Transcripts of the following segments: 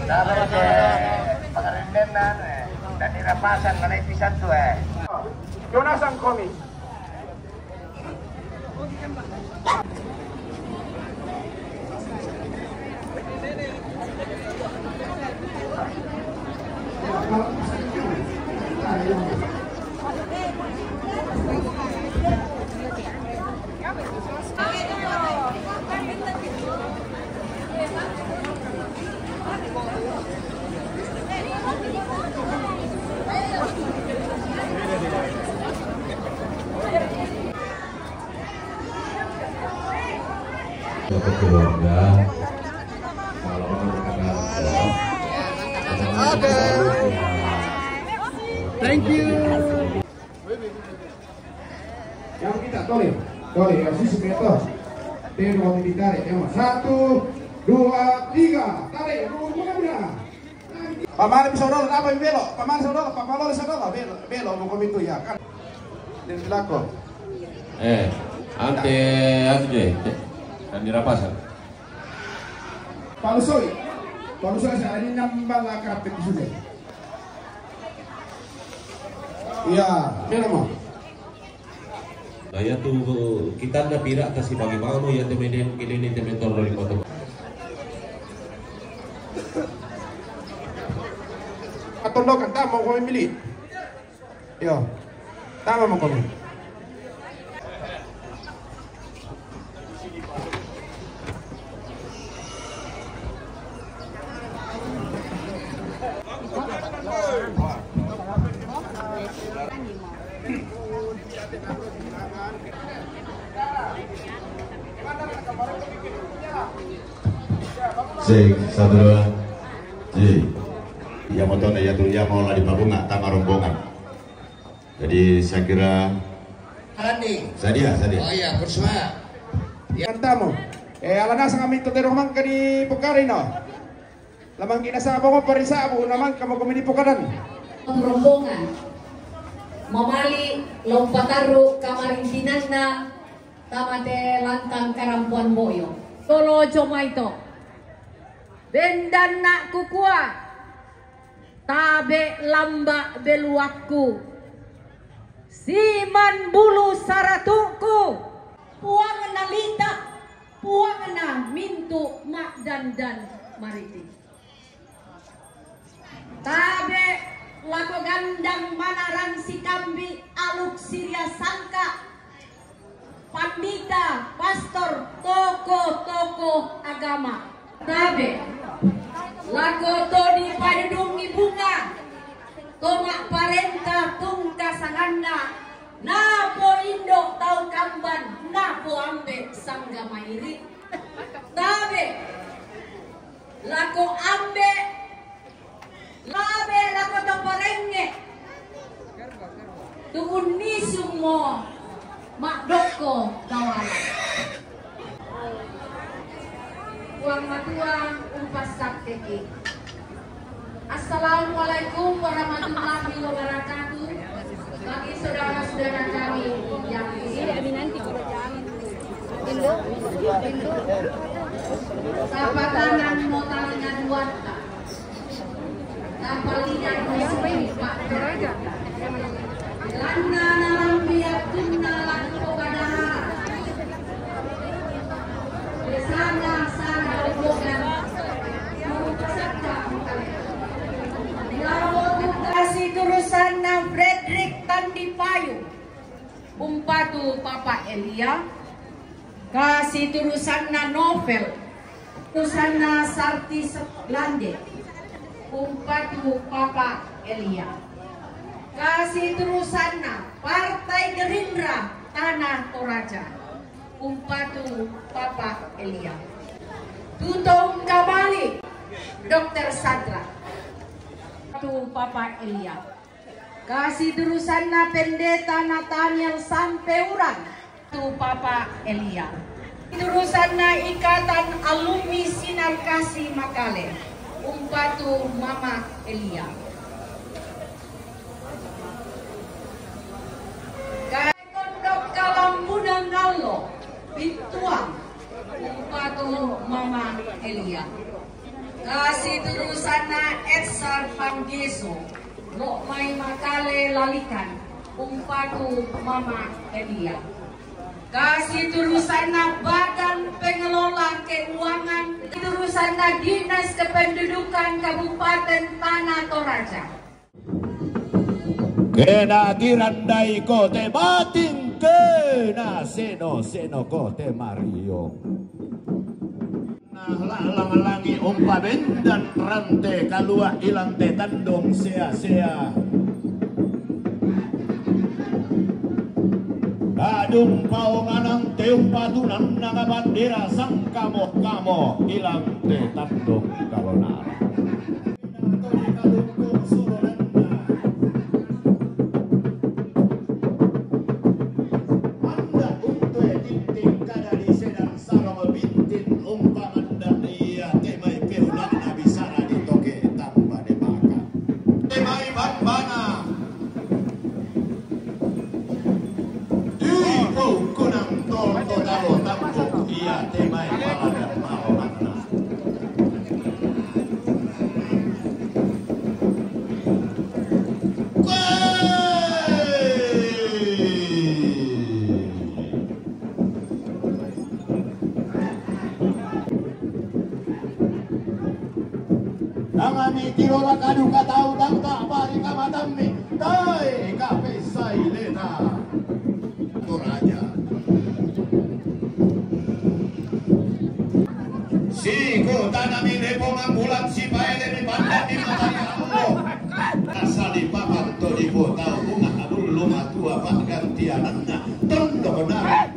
Sabar pengerendenan dan dirapasan mana pisan tuh Jonas ang komi. Keluarga kalau berkenan Oke. Thank you. Yang kita toleh kasih semeter. Tembok ditarik. Yang 1, 2, 3. Tarik. Rumahnya. Paman saudara apa yang belok? Paman saudara, paman saudara belok mau komitu ya kan. Dan belakon. ante je dan dirapasan. Palusoi saya ini nambah lakar sudah. Iya, dia mau. Saya tuh kita ndak pira kasih bagi mau ya temeden kini temetor dari kota. Atondokan tama mau milih. Yo. Tama mau kami. Sik, satu dua, ya motor ya tuh ya mau lari babunga tama rombongan. Jadi saya kira Andi. Sadia. Oh iya, bersama. Kantamu. Alana sang kami tutero mang kadi pokarino. Lamang kinasabo ko parisabu naman kamo kumini pokaran. Rombongan mamali lompataru kamarintinanna tamate lantang karampuan boyo solo comaito bendan nak kukua tabe lamba beluakku siman bulu saratuku puang nalita puang na mintu mak dan mariti tabe lako gandang manarang si kambi aluk Siria sangka pandita pastor toko agama tabe lako todi padudungi bunga tomak parenta tungka sanganda napo indo tau kamban napo ambe sangga mairi tabe lako ambe labe lako to parenge tuun nisung mo makdoko dawala uang matuang umpas sakteki. Assalamualaikum warahmatullahi wabarakatuh. Bagi saudara-saudara kami yang di sini Tapatanan motalingan wanta Tapalinan muslim Pak Deraja Landa nalang biak tunna laku badahara Besana sana obogan Kasih turusan na Frederick Tandipayu Umpatu Papa Elia Kasih turusan na Novel Turusan na Sarti Lande Umpatu Papa Elia Kasih terusan na Partai Gerindra Tanah Toraja Umpatu Papa Elia Tutong Kabali Dr. Sadra Umpatu Papa Elia Kasih terusan na Pendeta Nathaniel Sampeuran tu Papa Elia terusan na Ikatan Alumni Sinar Kasih Makale Umpatu Mama Elia Kondok Kalambunan Nalo Bintuang Umpatu Mama Elia Kasi turusan na Edson Panggeso, lo may makale lalikan, umpatu mama Elia. Kasi turusan na Badan Pengelola Keuangan, turusan na Dinas Kependudukan Kabupaten Tanah Toraja. Kena girandai kote bating kena seno kote Mario. Lalang-langi umpa bendan rante kalua ilang te tandong sea-sea. Badung paunganang teum patunan naga bandera sang kamo ilang te tandong kalonara. Nangami tirola kadu katau tang tak bari kamatami tai kape sailena Toraja. Siku tanami lepo mambulan si paele di pandan di mata Allah. Asali papan to di botau bunga abul luma tua pak gantiananna tondo benar.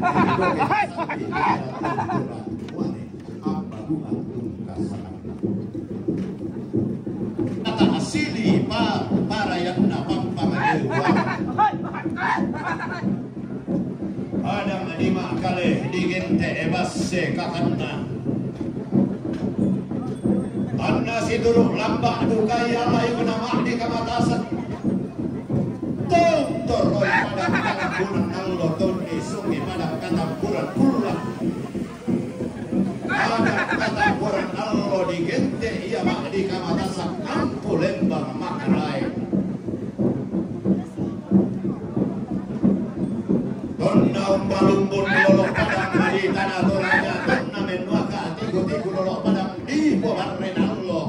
Asili para yang napang pamadewa. Ada lima kali digente ebas kakana. Anna siduru lambak dukai Allah yang nama di kamatasan. Tontor roy pada katampuran Allah toni sungi pada katampuran pulang. Ada katampuran Allah digente ia mak di kamatasan ampu lembang makrai. Tonna umbalumbun lolok padang di tanah Toraja. Tonna menuaka tigu-tigu lolok padang di poharren Allah.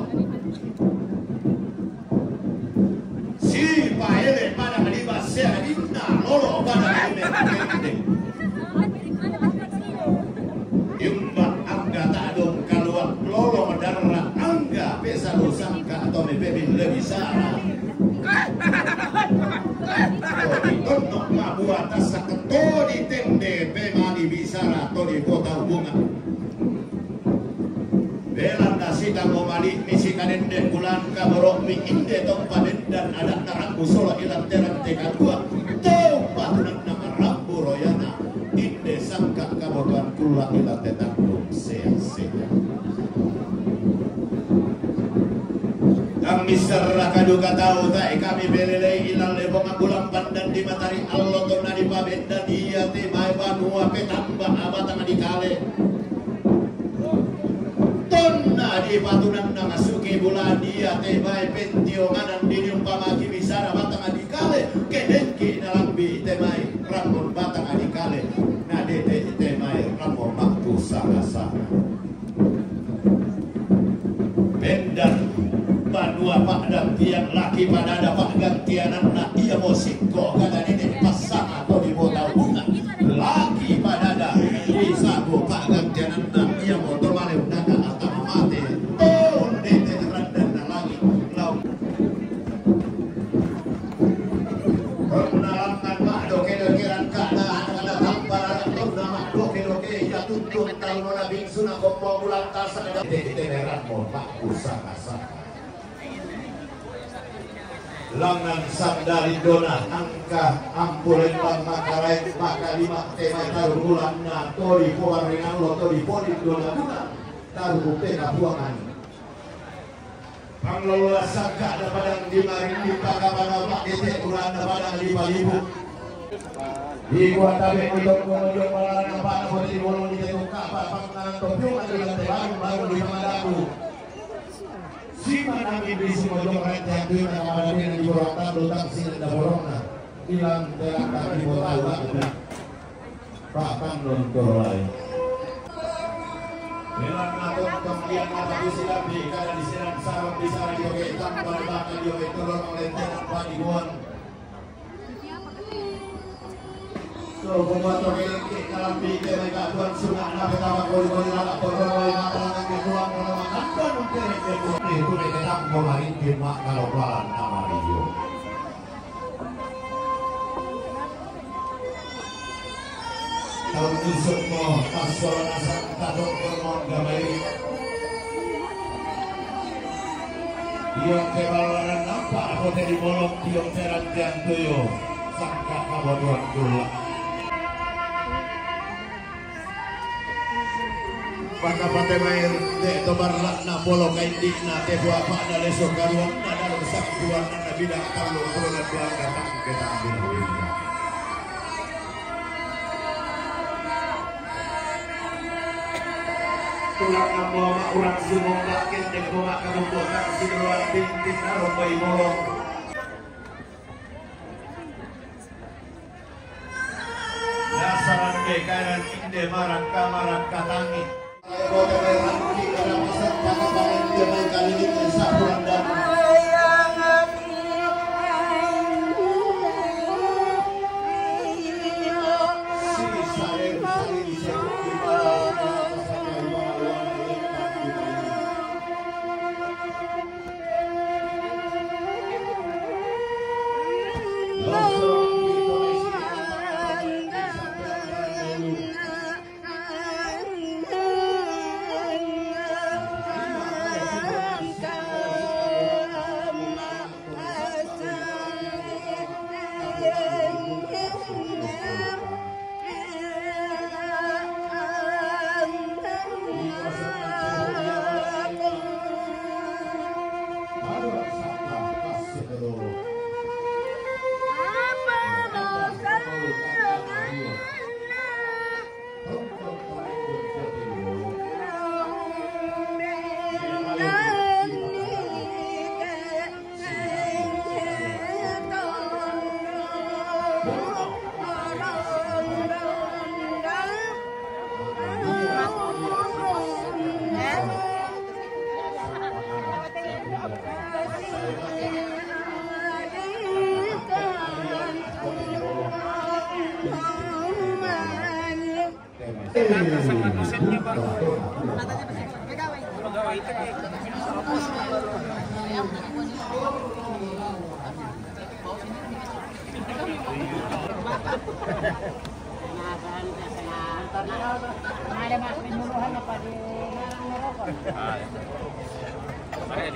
Si paele padang di base adinna lolok padang di mendeng. Imbak angga tak dong kaluan lolok darat angga pesa dosangka atau mepebin lebih sana. Untuk mabuat asa keto di tende pema di bisara atau di kota bunga. Belanda sita momali misi kanenden bulan kaborok mi inde tong paden dan ada narambu solo ilang terang teka dua. Tong patunan nama rambu royana inde sangka kaboruan kula ilang tetang dong sea-sea. Kami serah kaduga tahu tak kami belelei ilang lebong bulan pandan di matahari Allah tona di pabet dan dia temai banua petambah abatang di kale tona di patunan nama suki bulan dia temai pentio nganan di umpamaki bisara batang di kale kedengki dalam bi temai rambut batang di kale nah dete temai rambut maktu sana-sana pendan dua pak dan tiang laki pada ada pak gantian anak ia mosiko kata ini pasang atau di botol bunga laki pada ada bisa pak gantian anak ia motor balik naga atau mati oh dete rendan lagi lau pernalangan mak doke-dokeran keadaan ada tampar atau nama doke-doke ia tuntun tahun nabi sunah kompong bulan tasan ada dete merah mau pak usah-usah langan sandari dona angka ampulen bang makarai maka lima tema taruh bulan na tori pohon ringan lo tori poli dona guna taruh bukti kabuangan panglola sangka ada padang di maring di pakaman pak dete ulang ada padang di balibu di gua tabe untuk menunjuk malam apa boleh dibolong di tengok kapal panganan topiung ada yang baru di madaku si mana ini si mojok kereta yang tuh yang ada di Borota lutang sini ada Borona hilang teakan di Borota bahkan nonton lain hilang atau kemudian apa disilam di karena disiram sarap di sana dioke tanpa bahkan dioke turun oleh tanpa dibuang so pembuat oke dalam pikir mereka tuan sungai nabi tamak koli-koli lagak koli-koli makanan yang keluang kalau makan dan mungkin itu mereka tak mau main cuma kalau pelan nama Rio kalau nusuk mau pasolan asal tadok bermon gamai Diong kebalan nampak hotel di bolong Diong teran tiang tuyo sangka kabaduan tulak Paka pate main de tobar lakna bolong kain dikna te buah pak na lesok karuan na dalam sak tuan na bidak kalau turun tuan datang kita ambil benda tulang ambo mak urang sumong lakin dek bomak kabumbok nak sinuan bintin narong bayi bolong dasaran kekaran inde marang kamarang katangi Kota Merah di dalam masa pakai dia main kali ini saburan dan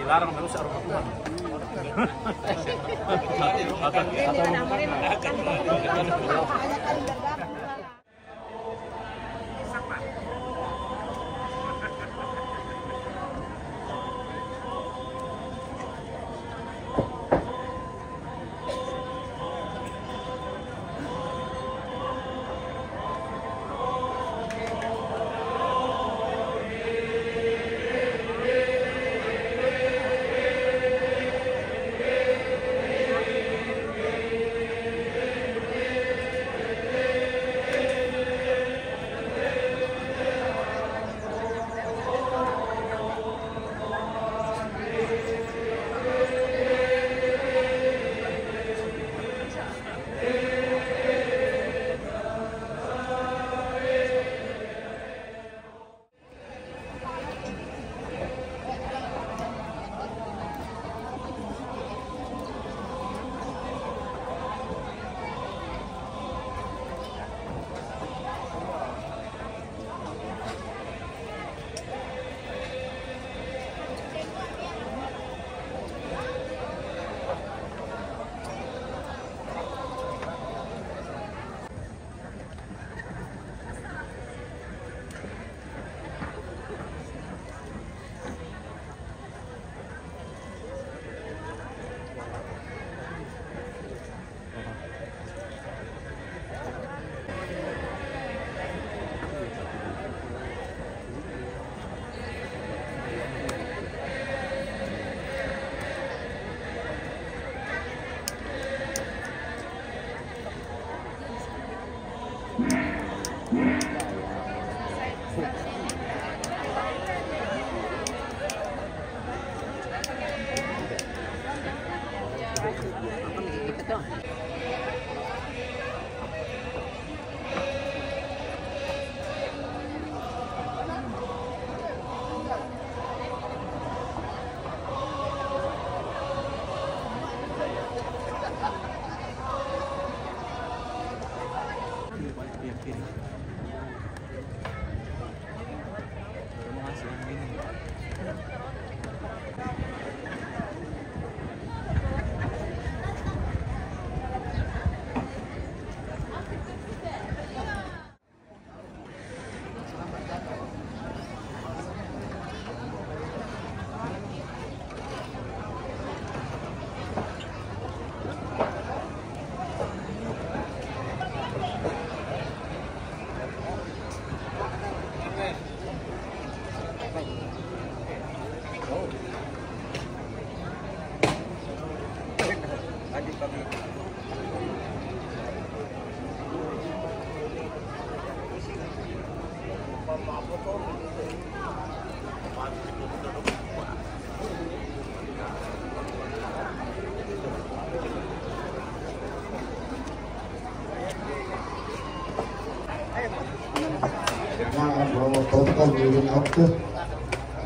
dilarang terus aroma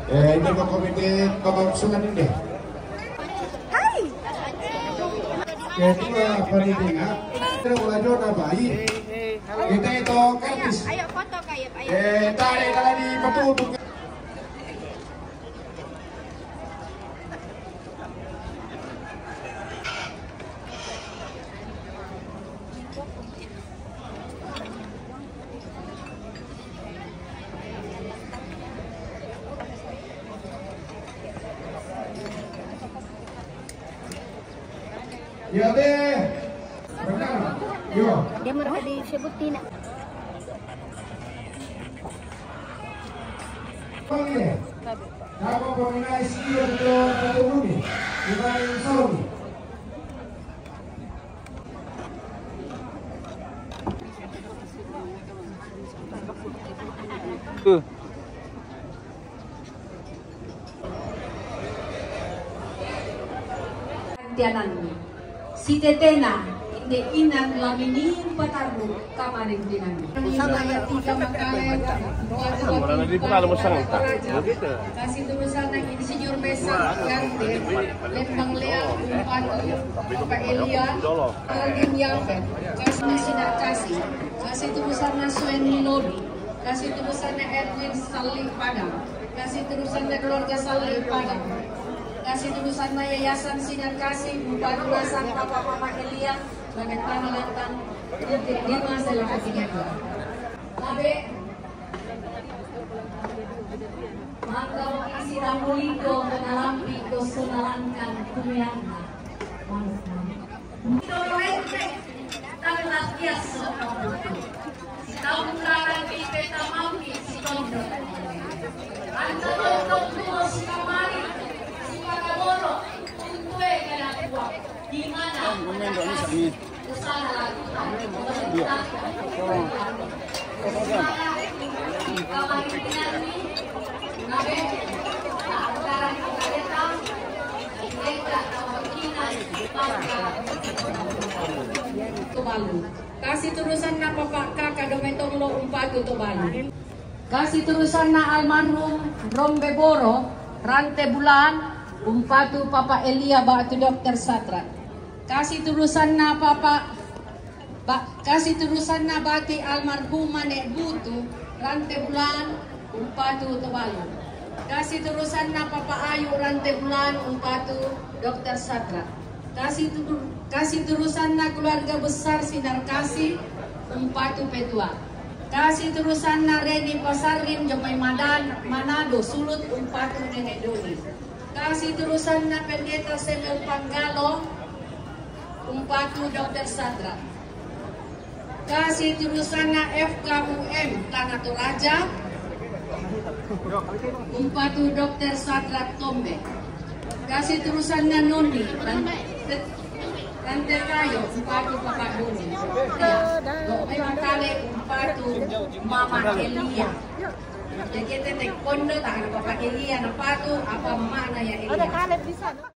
Ini ke komite pemangsulan ini. Hai. Jadi pendidikan kita mulai zona bayi. Kita itu kartis. Ayo foto kayak ayo. Tarik di petutuk. Ya deh. Benar. Yo. Dia mereka disebutin. Oke. Apa peminat istilah untuk ini? Kita instalasi. Tianannya. Si tetena, hindi inang laminin pataru kamarin dinami. Kasih tulisan ng Insinyur Mesa Gante, Lembang Leal, Papa Elia, Alvin Yafet, kasih Sinakasi, kasih tulisan na Suen Lodi, kasih tulisan na Edwin Salih Padang, kasih tulisan na keluarga Salih Padang, kasih tulisan na Yayasan Sinar Kasih, Bupatunasan Papa Elia, Bagaimana Lantang, di masa lakasinya. Tapi, maka isi ramulito menalampi kesunalankan kumiyana. Dorente, tanah biasa. Si tahun karang kita mampi si tondo. Anta tondo tuo si kamari. Pagaboro, tuntue kaya tua. Gimana? Usaha lagi. Kamarin pinami. Nabe. Sekarang kita datang. Kita kawakinan. Tubalu. Kasih terusan na Papa Kakak Dometong Lo Umpatu Tubalu. Kasih terusan na almarhum Rombe Boro. Rante Bulan. Umpatu Papa Elia Batu Dr. Satra. Kasih turusan na kasih turusan na bati almarhumah Nek Butu Rante Bulan Umpatu Tubalu. Kasih turusan na Papa Ayu Rante Bulan Umpatu Dr. Satra. Kasih turusan na keluarga besar Sinar Kasih Umpatu Petua. Kasih turusan na Reni Pasarin Jomai Madan Manado Sulut Umpatu Nenek Doni. Kasih terusan na Pendeta Semel Panggalo Umpatu Dr. Satra. Kasih terusan na FKUM Tanah Toraja Umpatu Dr. Satra Tombe. Kasih terusan na Noni Tante Kayo Umpatu Papa Doni. Memang kali Umpatu Mama Elia. Jadi kita kondo tangan Papa Elia na patu apa mana ya Elia.